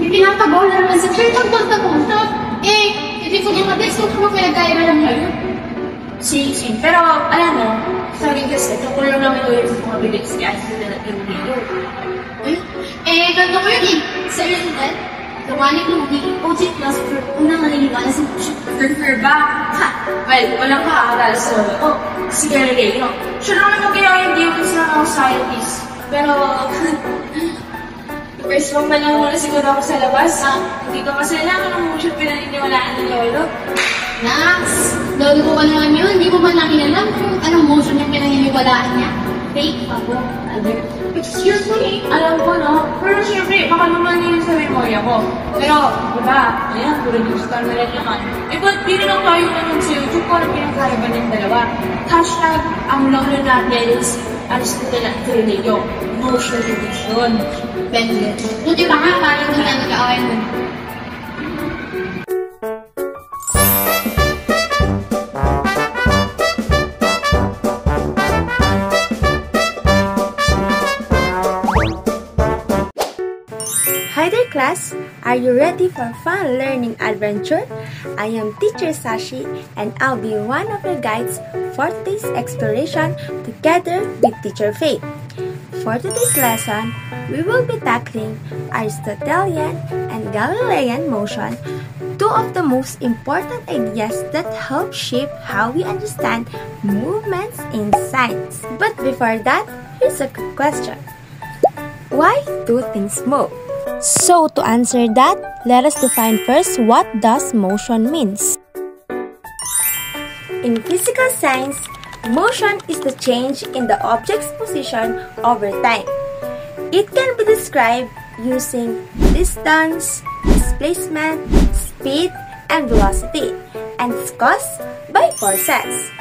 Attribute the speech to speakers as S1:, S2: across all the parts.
S1: May pinapagawa na naman sa church ang punta-punta. Hindi ko yung madalas kung pinagkaiba lang ngayon.
S2: Si. Pero, alam mo, sabi kasi, tungkol lang namin ulit sa mga bilis kaya sila natin dito.
S1: Ganto ko yun eh. Sa Resident, gawanin ng OG Plus for unang naniniwala sa motion.
S2: For ba? Ha? Well, walang kakaaral sa si Galileo. Siya lang naman kaya yung difference ng mga scientist. Pero, first one pa lang muna siguro ako sa labas. Hindi ko masalaman ng motion pinaniniwalaan ng lolo.
S1: Nax! Lolo ko pa naman yun. Hindi ko man lang inalam kung anong motion yung pinaniniwalaan niya. Fake ako, Albert.
S2: Excuse me, alam ko, no? Pero syempre, baka naman yun sa memorya ko. Pero, diba, ayan, puro digital na lang naman. But di rin ang tayo naman sa YouTube kung ano pinagkaraban ng dalawa. Hashtag, ang lolo natin is Aristotle at Galileo. Motion edition.
S1: Bentley. Buti ba nga, parang hindi na nag-aaway mo.
S3: Hi there class! Are you ready for fun learning adventure? I am Teacher Sashi and I'll be one of your guides for today's exploration together with Teacher Faith. For today's lesson, we will be tackling Aristotelian and Galilean motion, two of the most important ideas that help shape how we understand movements in science. But before that, here's a quick question. Why do things move? So to answer that, let us define first what does motion means. In physical science, motion is the change in the object's position over time. It can be described using distance, displacement, speed, and velocity, and is caused by forces.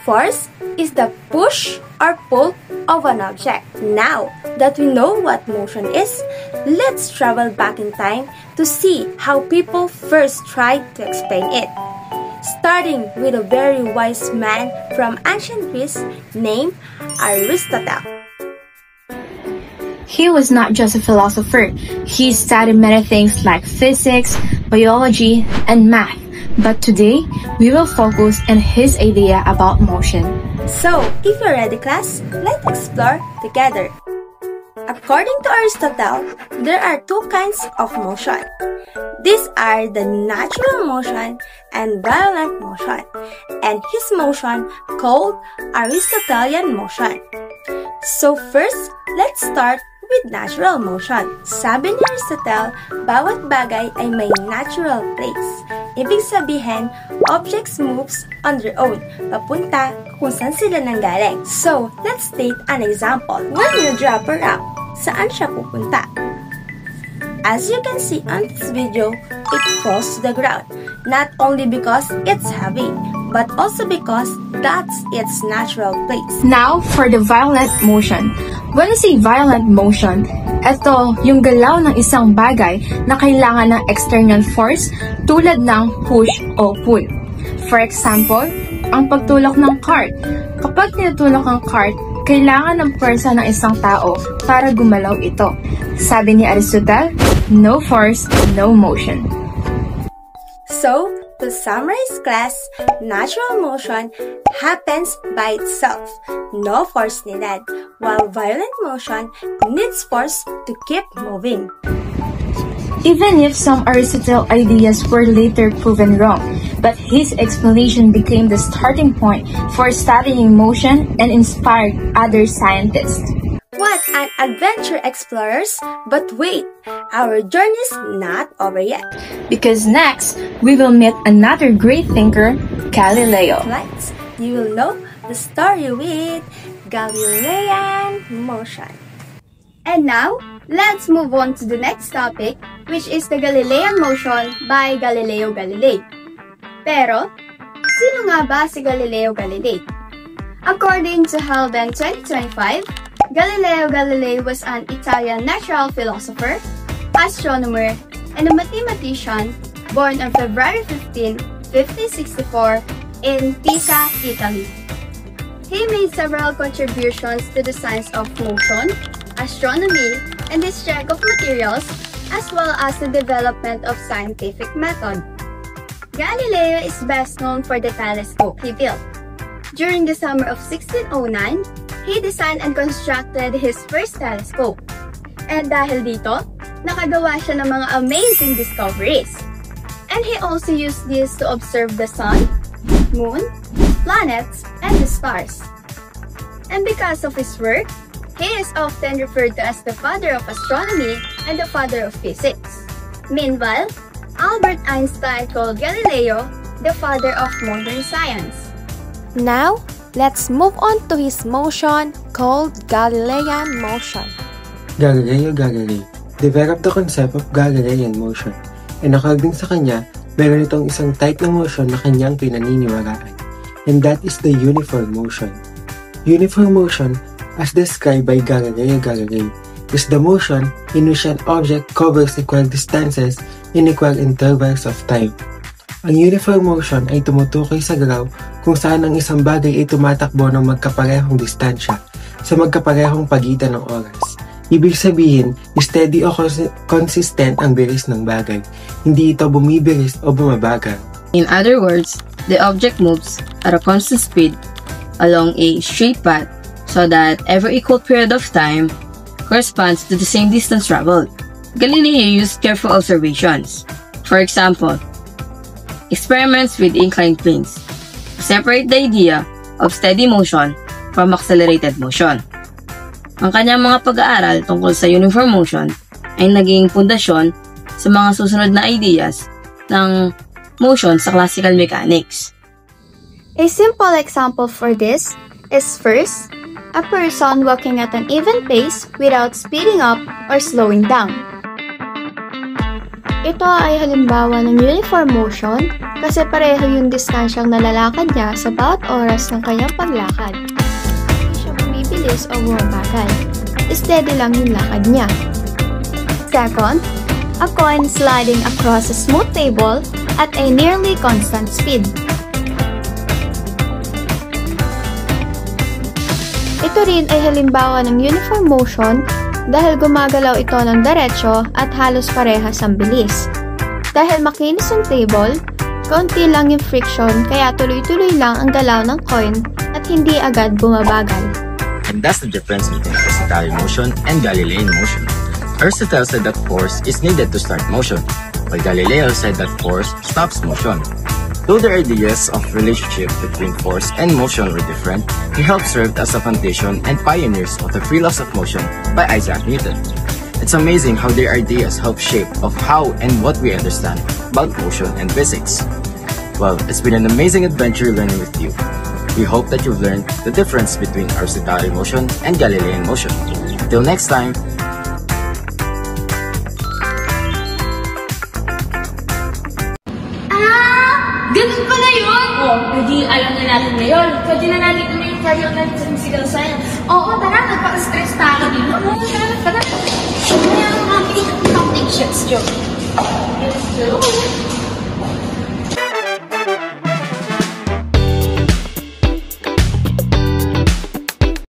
S3: Force is the push or pull of an object. Now that we know what motion is, let's travel back in time to see how people first tried to explain it. Starting with a very wise man from ancient Greece named Aristotle.
S4: He was not just a philosopher. He studied many things like physics, biology, and math. But today, we will focus on his idea about motion.
S3: So, if you're ready class, let's explore together. According to Aristotle, there are two kinds of motion. These are the natural motion and violent motion, and his motion called Aristotelian motion. So first, let's start with natural motion. Sabi ni Aristotle, bawat bagay ay may natural place. Ibig sabihin, objects moves on their own, papunta kung saan sila nanggaling. So, let's take an example. When you drop a rock, saan siya pupunta? As you can see on this video, it falls to the ground. Not only because it's heavy, but also because that's its natural place.
S4: Now, for the violent motion. When you say violent motion, ito yung galaw ng isang bagay na kailangan ng external force tulad ng push o pull. For example, ang pagtulak ng cart. Kapag tinutulak ang cart, kailangan ng pwersa ng isang tao para gumalaw ito. Sabi ni Aristotle, no force, no motion.
S3: So, to summarize class, natural motion happens by itself, no force needed, while violent motion needs force to keep moving.
S4: Even if some Aristotle ideas were later proven wrong, but his explanation became the starting point for studying motion and inspired other scientists.
S3: What an adventure, explorers! But wait, our journey's not over yet.
S4: Because next, we will meet another great thinker, Galileo.
S3: Next, you will know the story with Galilean motion.
S5: And now, let's move on to the next topic, which is the Galilean motion by Galileo Galilei. Pero, sino nga ba si Galileo Galilei? According to Helben 2025, Galileo Galilei was an Italian natural philosopher, astronomer, and a mathematician born on February 15, 1564 in Pisa, Italy. He made several contributions to the science of motion, astronomy, and the strength of materials, as well as the development of scientific method. Galileo is best known for the telescope he built. During the summer of 1609, he designed and constructed his first telescope. And dahil dito, nakagawa siya ng mga amazing discoveries. And he also used this to observe the sun, moon, planets, and the stars. And because of his work, he is often referred to as the father of astronomy and the father of physics. Meanwhile, Albert Einstein called Galileo the father of modern science.
S3: Now, let's move on to his motion called Galilean motion.
S6: Galileo Galilei developed the concept of Galilean motion, and according sa kanya, meron itong isang type ng motion na kanyang pinaniniwalaan, and that is the uniform motion. Uniform motion, as described by Galileo Galilei, is the motion in which an object covers equal distances in equal intervals of time. Ang uniform motion ay tumutukoy sa galaw kung saan ang isang bagay ay tumatakbo ng magkaparehong distansya sa magkaparehong pagitan ng oras. Ibig sabihin, steady o consistent ang bilis ng bagay. Hindi ito bumibilis o bumabagal.
S7: In other words, the object moves at a constant speed along a straight path so that every equal period of time corresponds to the same distance traveled. Galileo used careful observations. For example, experiments with inclined planes to separate the idea of steady motion from accelerated motion. Ang kanyang mga pag-aaral tungkol sa uniform motion ay naging pundasyon sa mga susunod na ideas ng motion sa classical mechanics.
S5: A simple example for this is first, a person walking at an even pace without speeding up or slowing down. Ito ay halimbawa ng uniform motion kasi pareho yung distansyang nalalakad niya sa bawat oras ng kanyang paglakad. Hindi siya bumibilis o bumabagal. Steady lang yung lakad niya. Second, a coin sliding across a smooth table at a nearly constant speed. Ito rin ay halimbawa ng uniform motion dahil gumagalaw ito ng diretsyo at halos parehas ang bilis. Dahil makinis yung table, kaunti lang yung friction kaya tuloy-tuloy lang ang galaw ng coin at hindi agad bumabagal.
S8: And that's the difference between Aristotelian motion and Galilean motion. Aristotle said that force is needed to start motion, while Galileo said that force stops motion. Though their ideas of relationship between force and motion were different, he helped serve as a foundation and pioneers of the free laws of motion by Isaac Newton. It's amazing how their ideas help shape of how and what we understand about motion and physics. Well, it's been an amazing adventure learning with you. We hope that you've learned the difference between Aristotelian motion and Galilean motion. Until next time!
S1: Ganun pala yun!
S2: Oh, hindi alam na natin ngayon. Pwede na natin ito yung carry on natin sa physical science.
S1: Oo, tara, nagpaka-stress tayo din. Oo, tara. Kaya ang mga topic shifts, Joe.
S2: Yes, Joe.